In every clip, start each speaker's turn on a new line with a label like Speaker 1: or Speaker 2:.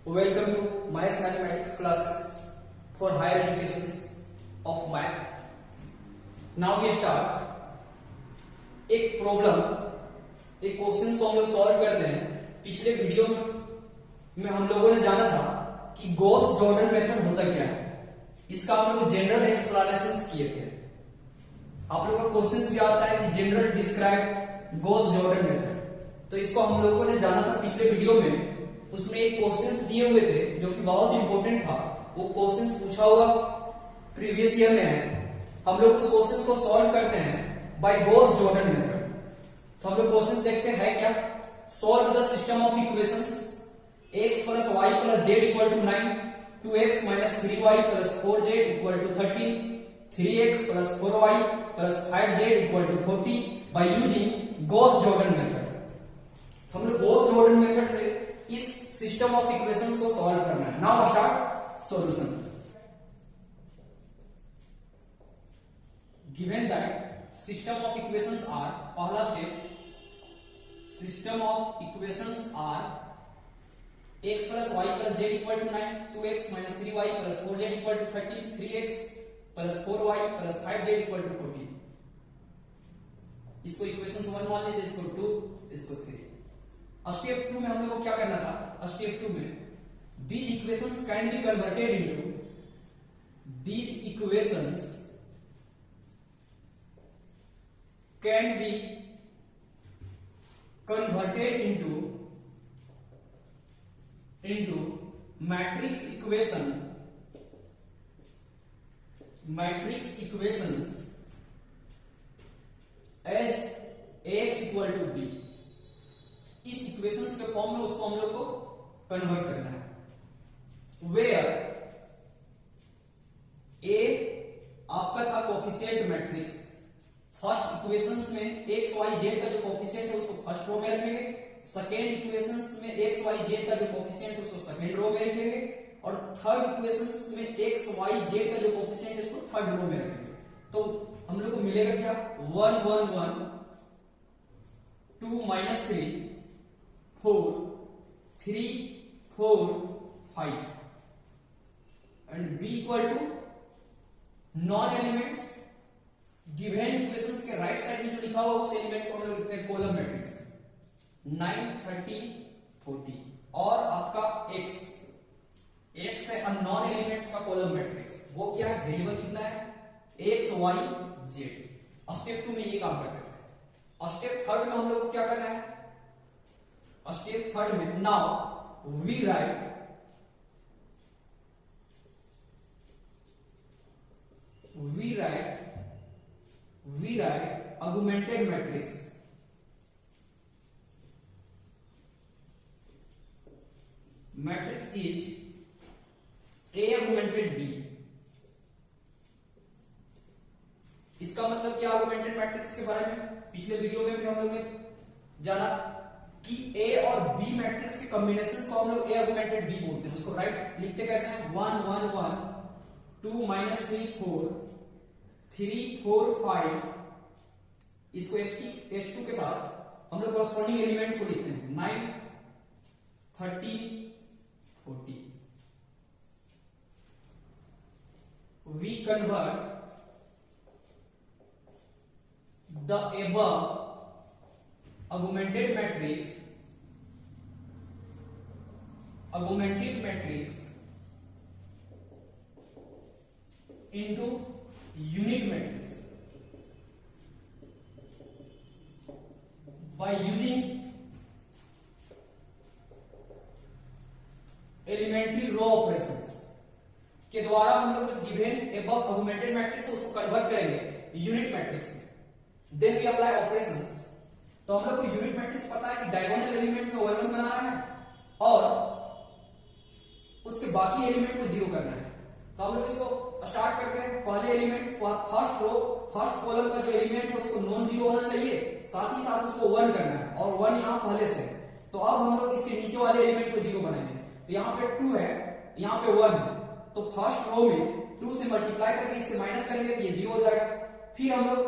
Speaker 1: Welcome to Maths Mathematics classes for higher education of math. Now we start. एक problem, एक question को हम लोग सॉल्व करते हैं. पिछले वीडियो में हम लोगों ने जाना था कि गॉस जॉर्डन मेथड होता क्या है. इसका हम लोग जनरल एक्सप्लेनेशन किए थे. आप लोगों का क्वेश्चन भी आता है कि general describe Gauss Jordan method. तो इसको हम लोगों ने जाना था पिछले वीडियो में. उसमें एक क्वेश्चंस दिए हुए थे जो कि बहुत इंपॉर्टेंट था. वो क्वेश्चंस पूछा हुआ प्रीवियस ईयर में है. हम लोग उस क्वेश्चंस को सॉल्व करते हैं बाय गॉस जॉर्डन मेथड. तो हम लोग क्वेश्चंस देखते हैं क्या. Solve the system of equations x plus y plus z equal to 9, 2x minus 3y plus 4z equal to 13, 3x plus 4y plus 5z equal to 40 by using Gauss Jordan method. हम लोग Gauss Jordan method से इस system of equations को solve करना है. Now start solution. Given that system of equations are, पहला step, system of equations are x plus y plus z equal to 9, 2x minus 3y plus 4z equal to 13, 3x plus 4y plus 5z equal to 40. इसको equations 1 मान लीजिए, इसको 2, इसको 3. Step 2 में हम लोग को क्या करना था. स्टेप 2 में these equations can be converted into, these equations can be converted into matrix equations as ax equal to b. इस इक्वेशंस के फॉर्म में उसको हम लोग को कन्वर्ट करना है. वेयर ए आपका था कोफिशिएंट मैट्रिक्स. फर्स्ट इक्वेशंस में एक्स वाई जेड का जो कोफिशिएंट है उसको फर्स्ट रो में रखेंगे. सेकेंड इक्वेशंस में एक्स वाई जेड का जो कोफिशिएंट है उसको सेकेंड रो में रखेंगे. और थर्ड इक्वेशंस में एक्स वाई जेड का जो कोफिशिएंट है उसको थर्ड रो में रखेंगे. तो हम लोग को मिलेगा क्या. 1 1 1 2 minus 3 4 3 4 5 and b equal to non elements. Given equations के राइट साइड में जो लिखा हुआ उस एलिमेंट को हम लोग लिखते हैं कॉलम मैट्रिक्स में. 9 13 40 और आपका x है नॉन एलिमेंट्स का कॉलम मैट्रिक्स. वो क्या है, वेरिएबल कितना है, x y z. स्टेप 2 में ये काम करते थे. स्टेप थर्ड में हम लोग को क्या करना है. स्टेप थर्ड में now we write augmented matrix. Matrix is A augmented B. इसका मतलब क्या augmented matrix के बारे में पिछले वीडियो में भी हम लोग ने जाना कि A और B मैट्रिक्स के कॉम्बिनेशन को हम लोग A augmented B बोलते हैं. उसको राइट लिखते कैसे हैं, 1 1 1 2 माइनस 3 4 3 4 5. इसको H2 के साथ हम लोग कॉरस्पॉन्डिंग एलिमेंट को लिखते हैं 9 13 40. We convert the above augmented matrix into unit matrix by using elementary row operations के द्वारा. हम लोग जो गिवन above augmented matrix है उसको कन्वर्ट करेंगे यूनिट मैट्रिक्स में. Then we apply operations. तो हम लोग को यूनिट मैट्रिक्स पता है कि डायगोनल एलिमेंट को 1 1 बनाना है और उसके बाकी एलिमेंट को 0 करना है. तो हम लोग इसको स्टार्ट करते हैं. पहले element first row first column का जो एलिमेंट है उसको नॉन जीरो होना चाहिए, साथ ही साथ उसको 1 करना है और 1 यहां पहले से. तो अब हम लोग इसके नीचे वाले एलिमेंट को 0 बनाएंगे. तो यहाँ पे 2 है, यहाँ पे 1 है. तो फर्स्ट रो में 2 से मल्टीप्लाई करके इससे माइनस करेंगे तो ये 0 हो जाएगा. फिर हम लोग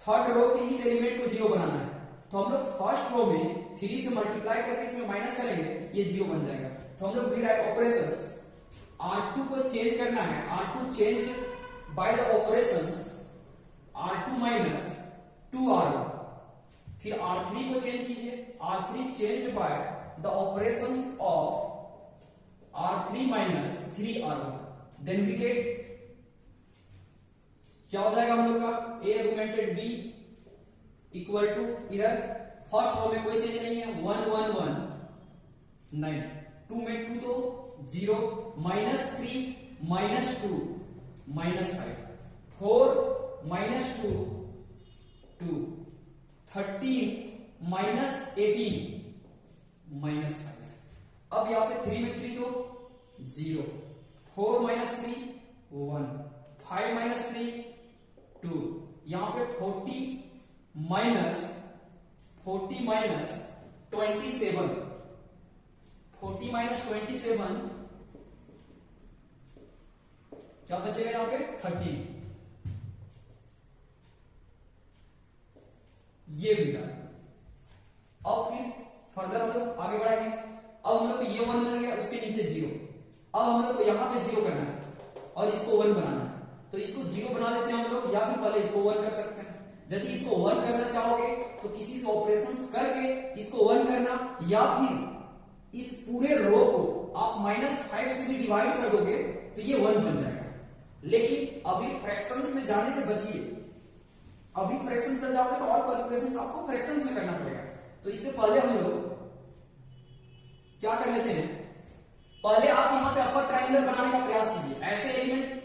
Speaker 1: थर्ड रो के इस एलिमेंट को 0 बनाना है. तो हम लोग फर्स्ट रो में 3 से मल्टीप्लाई करके इसमें माइनस करेंगे, ये 0 बन जाएगा. तो हम लोग वी राइट ऑपरेशंस R2 को चेंज करना है, R2 change by the operations R2 minus 2R1, फिर R3 को चेंज कीजिए, R3 change by the operations of R3 minus 3R1, then we get क्या हो जाएगा हम लोग का A augmented B equal to, इधर फर्स्ट रो में कोई चेंज नहीं है, 1 1 1 9, 2 में 2 तो 0, minus 3 minus 2 minus 5, 4 minus 2 2, 13 minus 18 minus 5। अब यहां पे 3 में 3 तो 0, 4 माइनस 3 1, 5 माइनस 3 2, यहां पे 40 माइनस 27, 40 माइनस 27 क्या बचेगा यहां पे 30, ये मिला। अब फिर फर्दर हम लोग आगे बढ़ाएंगे। अब हम लोग को ये 1 बन गया, उसके नीचे 0, अब हम लोग को यहां पे 0 करना है और इसको 1 बनाना है, तो इसको 0 बना लेते हैं हम लोग, या फिर पहले इसको 1 कर सकते हैं। यदि इसको 1 करना चाहोगे तो किसी से ऑपरेशंस करके इसको 1 करना, या फिर इस पूरे रो को आप -5 से भी डिवाइड कर दोगे तो ये 1 बन जाएगा। लेकिन अभी फ्रैक्शंस में जाने से बचिए, अभी फ्रैक्शन चल जाओगे तो और कैलकुलेशंस आपको फ्रैक्शंस में करना पड़ेगा। तो इससे पहले हम लोग क्या कर लेते हैं, पहले आप यहां पे अपर ट्रायंगल बनाने का प्रयास कीजिए, ऐसे एलिमेंट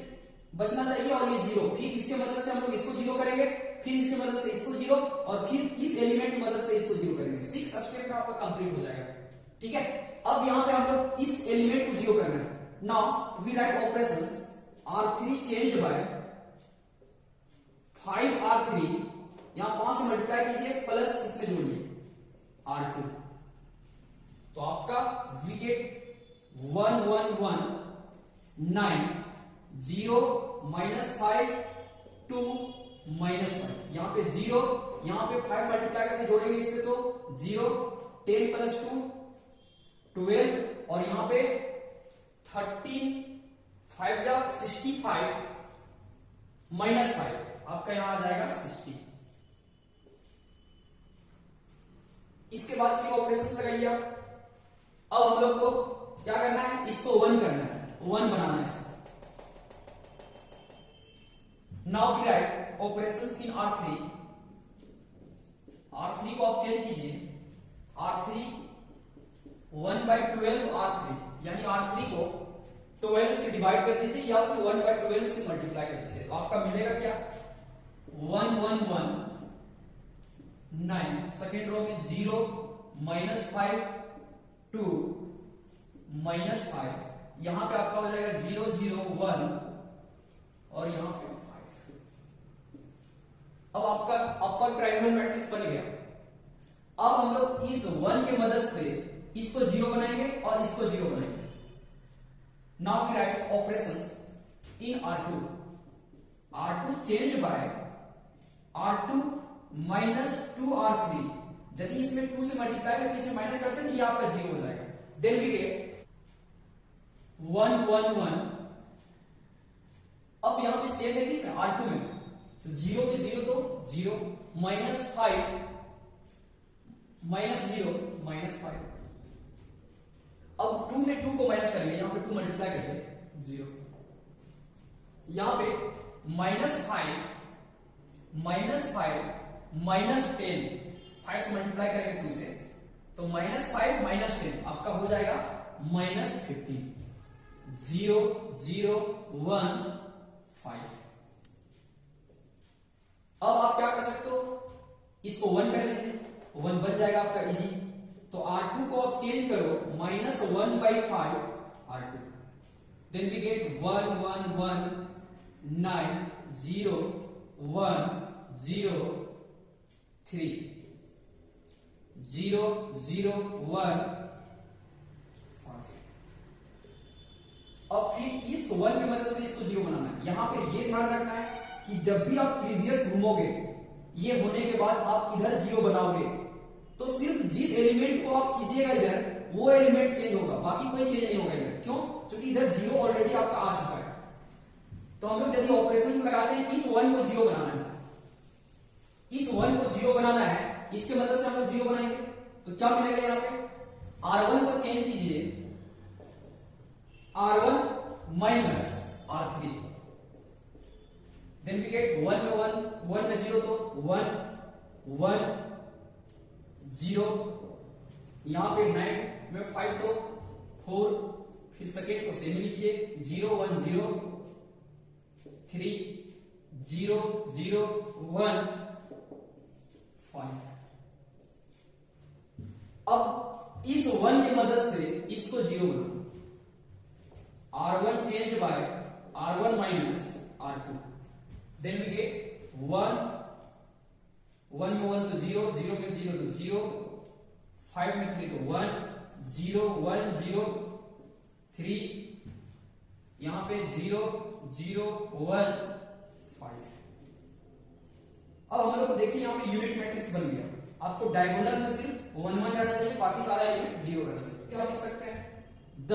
Speaker 1: बचना चाहिए और ये 0, फिर इसके मदद से हम लोग इसको 0 करेंगे, फिर इसकी मदद से इसको 0 और फिर इस एलिमेंट की मदद से इसको 0 करेंगे। 6 स्टेप में आपका कंप्लीट हो जाएगा। ठीक है, अब यहां पे हम लोग इस एलिमेंट को 0 करना है। Now we write operations R3 change by 5R3, यहां 5 से मल्टीप्लाई कीजिए प्लस इसमें जोड़िए R2, तो आपका वी गेट 1 1 1 9 0 -5 2 -5, यहां पे 0, यहां पे 5 मल्टीप्लाई करके जोड़ेंगे इससे तो 0, 10 प्लस 2 12, और यहां पे 13 5 जा 65 -5, आपका यहां आ जाएगा 60। इसके बाद फिर ऑपरेशंस लगाइए आप। अब हम लोग को क्या करना है, इसको 1 करना है, 1 बनाना है इसको। Now we write operations in R3, R3 को आप चेंज कीजिए, R3 1/12 R3, यानी R3 को 12 से डिवाइड कर दीजिए या फिर 1/12 से मल्टीप्लाई कर दीजिए, तो आपका मिलेगा क्या 1 1 1 9, सेकेंड रो में 0 -5 2 -5, यहां पे आपका हो जाएगा 0 0 1 और यहां पे 5। अब आपका अपर ट्रायंगल मैट्रिक्स बन गया। अब हम लोग इस 1 की मदद से इसको 0 बनाएंगे और इसको 0 बनाएंगे। Now we write operations in R2, R2 change by R2 minus 2R3, यदि इसमें 2 से मल्टीप्लाई करके इसे माइनस करते हैं तो ये आपका 0 हो जाएगा। देन वी गेट 1 1 1, अब यहां पे चेंज है किसमें R2 में, तो 0 के 0 तो 0, -5 -0 -5, अब 2 में 2 को माइनस करेंगे, यहां पे 2 मल्टीप्लाई करके 0, यहां पे -5 -10, 5 से मल्टीप्लाई करेंगे 2 से, तो -5 -10 आपका हो जाएगा -50, 0 0 1 5। अब आप क्या कर सकते हो, इसको 1 कर लीजिए, 1 बन जाएगा आपका इजी। तो R2 को आप चेंज करो -1/5 R2, देन वी गेट 1 1 1 9 0 1 0 3 0 0 1 5। अब फिर इस 1 की मदद से इसको 0 बनाना है। यहां पे ये ध्यान रखना है कि जब भी आप प्रीवियस घूमोगे, ये होने के बाद आप इधर 0 बनाओगे, तो सिर्फ जिस एलिमेंट को आप कीजिएगा इधर वो एलिमेंट चेंज होगा, बाकी कोई चेंज नहीं होगा इधर। क्यों? क्योंकि इधर जीरो ऑलरेडी आपका आ चुका है। तो हम लोग यदि ऑपरेशंस लगाते हैं, इस 1 को जीरो बनाना है, इस 1 को जीरो बनाना है, इसके मदद से हम लोग जीरो बनाएंगे। तो क्या मिलेगा यहाँ पे? R1 को चेंज कीजिए, R1 minus R3, then we get 1 में 1, 1 में 0 तो 1 1 0, यहां पे 9 में 5 तो 4, फिर सेकेंड को सेम लीजिए 0 1 0 3 0 0 1 5। अब इस 1 की मदद से इसको जीरो बना, R1 change by R1 minus R2, then we get 1 1 में 1 तो 0, 0 में 0 तो 0, 5 में 3 तो 1 0 1 0 3, यहां पे 0 0 1 5। अब हम लोग को देखिए यहां पे यूनिट मैट्रिक्स बन गया। आपको डायगोनल में सिर्फ 1 1 रहना चाहिए, बाकी सारा एलिमेंट 0 रहना चाहिए। क्या लिख सकते हैं? The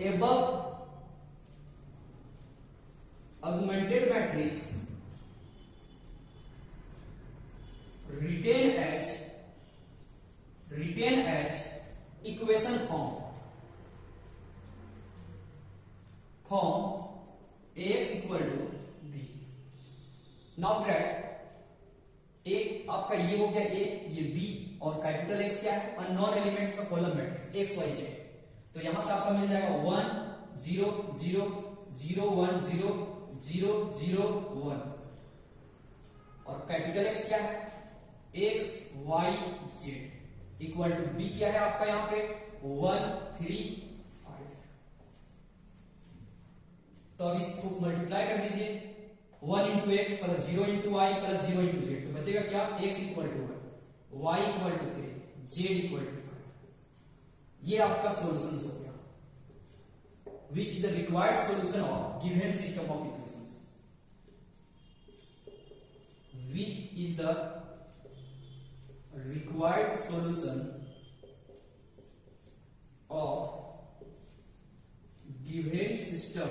Speaker 1: above augmented matrix retain as equation form ax equal to b। Now friend एक आपका ये हो गया a, ये b, और कैपिटल X क्या है? अननोन एलिमेंट्स का column matrix x y z। तो यहां से आपका मिल जाएगा 1 0 0 0 1 0 0 0 1, और कैपिटल X क्या है? x y z equal to b क्या है आपका यहां पे? 1 3 5। तो अब इसको मल्टीप्लाई कर दीजिए, 1 into x plus 0 into y plus 0 into z, तो बचेगा क्या? x equal to 1, y equal to 3, z equal to 5। ये आपका सॉल्यूशन हो गया, which is the required solution of given system of equations, which is the required solution of given system